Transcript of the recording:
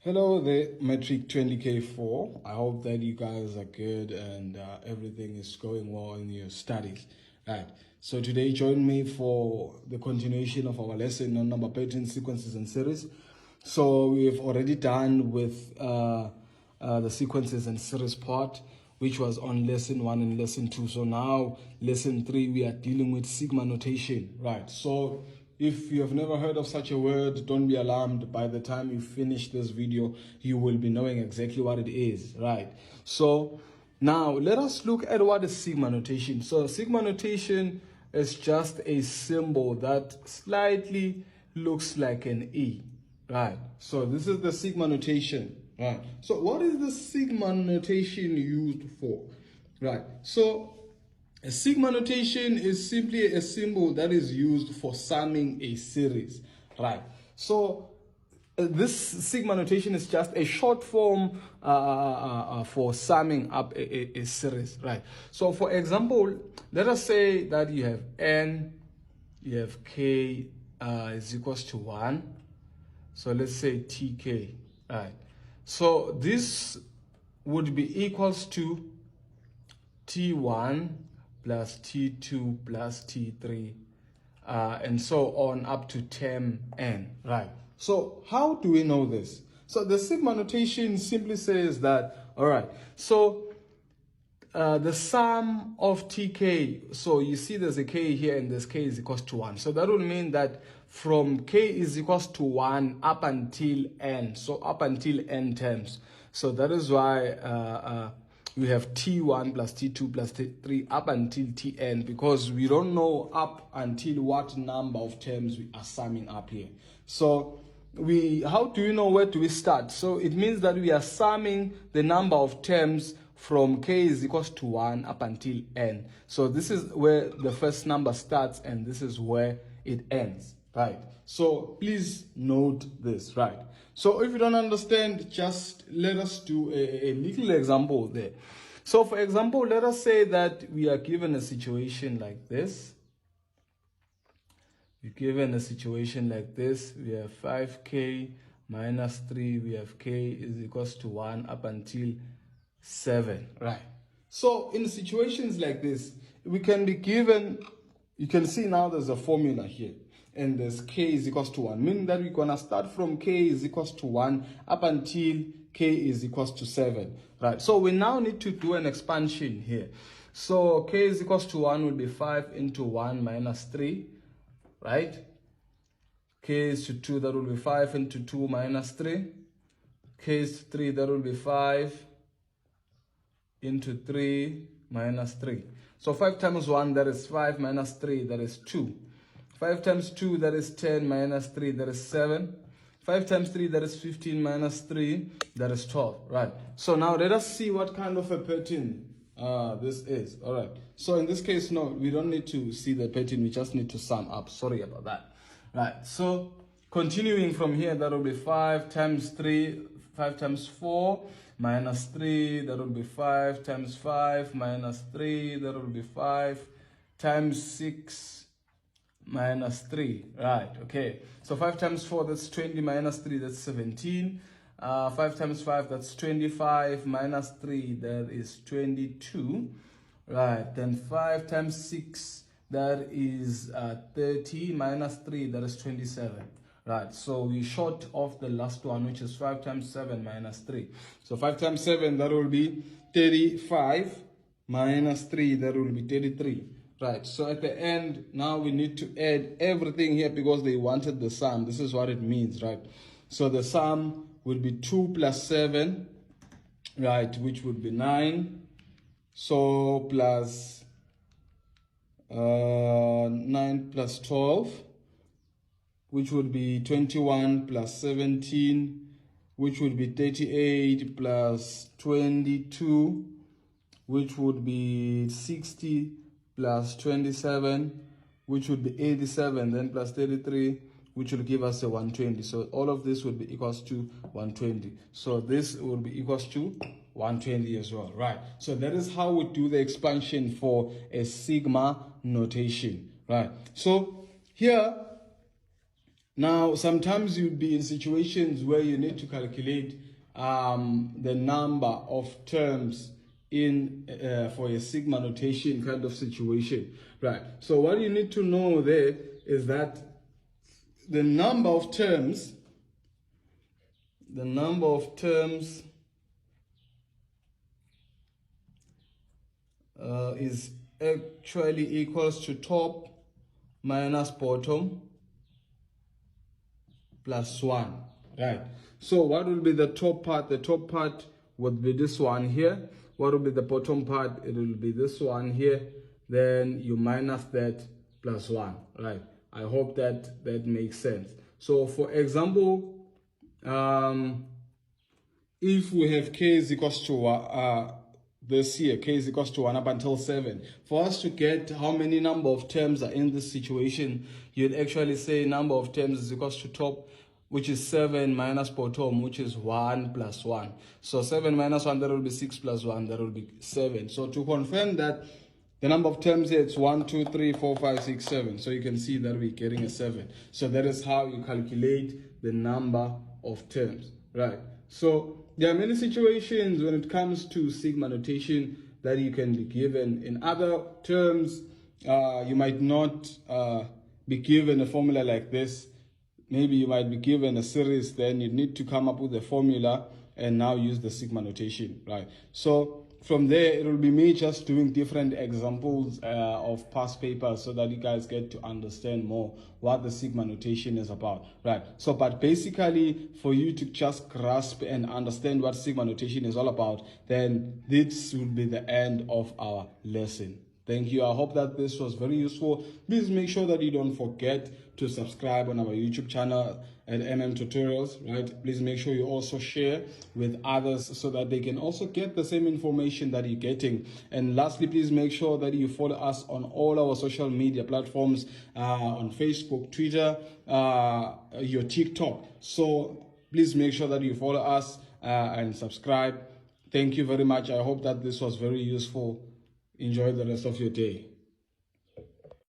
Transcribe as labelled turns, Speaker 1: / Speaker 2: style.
Speaker 1: Hello there, Metric 20K4. I hope that you guys are good and everything is going well in your studies. Right. So today, join me for the continuation of our lesson on number pattern sequences and series. So we've already done with the sequences and series part, which was on lesson 1 and lesson 2. So now lesson 3, we are dealing with sigma notation. Right. So if you have never heard of such a word, don't be alarmed. By the time you finish this video, you will be knowing exactly what it is, right? So now let us look at what is sigma notation. So sigma notation is just a symbol that slightly looks like an E, right? So this is the sigma notation, right? So what is the sigma notation used for, right? So a sigma notation is simply a symbol that is used for summing a series, right? So this sigma notation is just a short form for summing up a series, right? So for example, let us say that you have n, you have k is equals to 1. So let's say tk, right? So this would be equals to T1 plus T2 plus T3 and so on up to term n, right? So how do we know this? So the sigma notation simply says that, all right, so the sum of tk, so you see there's a k here and this k is equals to 1. So that will mean that from k is equals to 1 up until n, so up until n terms. So that is why we have T1 plus T2 plus T3 up until Tn, because we don't know up until what number of terms we are summing up here. So how do you know where do we start? So it means that we are summing the number of terms from k is equals to 1 up until n. So this is where the first number starts and this is where it ends, right? So please note this, right? So if you don't understand, just let us do a little example there. So for example, let us say that we are given a situation like this. We're given a situation like this. We have 5k minus 3. We have k is equals to 1 up until 7, right? So in situations like this, we can be given, you can see now there's a formula here, and there's k is equals to 1, meaning that we're going to start from k is equals to 1 up until k is equals to 7, right? So we now need to do an expansion here. So k is equals to 1 will be 5 into 1 minus 3, right? K is to 2, that will be 5 into 2 minus 3. K is to 3, that will be 5 into 3 minus 3. So 5 times 1, that is 5, minus 3, that is 2. 5 times 2, that is 10, minus 3, that is 7. 5 times 3, that is 15, minus 3, that is 12, right? So now let us see what kind of a pattern this is, all right? So in this case, no, we don't need to see the pattern, we just need to sum up. Sorry about that, right? So continuing from here, that will be 5 times 3, 5 times 4, minus 3, that will be 5 times 5, minus 3, that will be 5 times 6, minus 3, right? Okay, so 5 times 4, that's 20, minus 3, that's 17. 5 times 5, that's 25, minus 3, that is 22, right? Then 5 times 6, that is 30, minus 3, that is 27. Right, so we short of the last one, which is 5 times 7 minus 3. So 5 times 7, that will be 35, minus 3, that will be 33. Right, so at the end, now we need to add everything here because they wanted the sum. This is what it means, right? So the sum would be 2 plus 7, right, which would be 9. So plus 9 plus 12, which would be 21 plus 17, which would be 38 plus 22, which would be 60 plus 27, which would be 87, then plus 33, which will give us a 120. So all of this would be equals to 120. So this will be equals to 120 as well, right? So that is how we do the expansion for a sigma notation, right? So here, Now, sometimes you'd be in situations where you need to calculate the number of terms in for a sigma notation kind of situation, right? So what you need to know there is that the number of terms is actually equals to top minus bottom plus 1, right? So what will be the top part? The top part would be this one here. What will be the bottom part? It will be this one here. Then you minus that plus 1, right? I hope that makes sense. So for example, if we have k is equals to this here, k is equals to 1 up until 7. For us to get how many number of terms are in this situation, you'd actually say number of terms is equals to top, which is 7, minus bottom, which is 1 plus 1. So 7 minus 1, that will be 6 plus 1, that will be 7. So to confirm that the number of terms here, it's 1, 2, 3, 4, 5, 6, 7. So you can see that we're getting a 7. So that is how you calculate the number of terms, right? So there are many situations when it comes to sigma notation that you can be given. In other terms, you might not be given a formula like this. Maybe you might be given a series, then you need to come up with a formula and now use the sigma notation, right? So from there, it will be me just doing different examples of past papers so that you guys get to understand more what the sigma notation is about, right? So, but basically, for you to just grasp and understand what sigma notation is all about, then this will be the end of our lesson. Thank you. I hope that this was very useful. Please make sure that you don't forget to subscribe on our YouTube channel at Tutorials, right? Please make sure you also share with others so that they can also get the same information that you're getting. And lastly, please make sure that you follow us on all our social media platforms, on Facebook, Twitter, your TikTok. So please make sure that you follow us and subscribe. Thank you very much. I hope that this was very useful. Enjoy the rest of your day.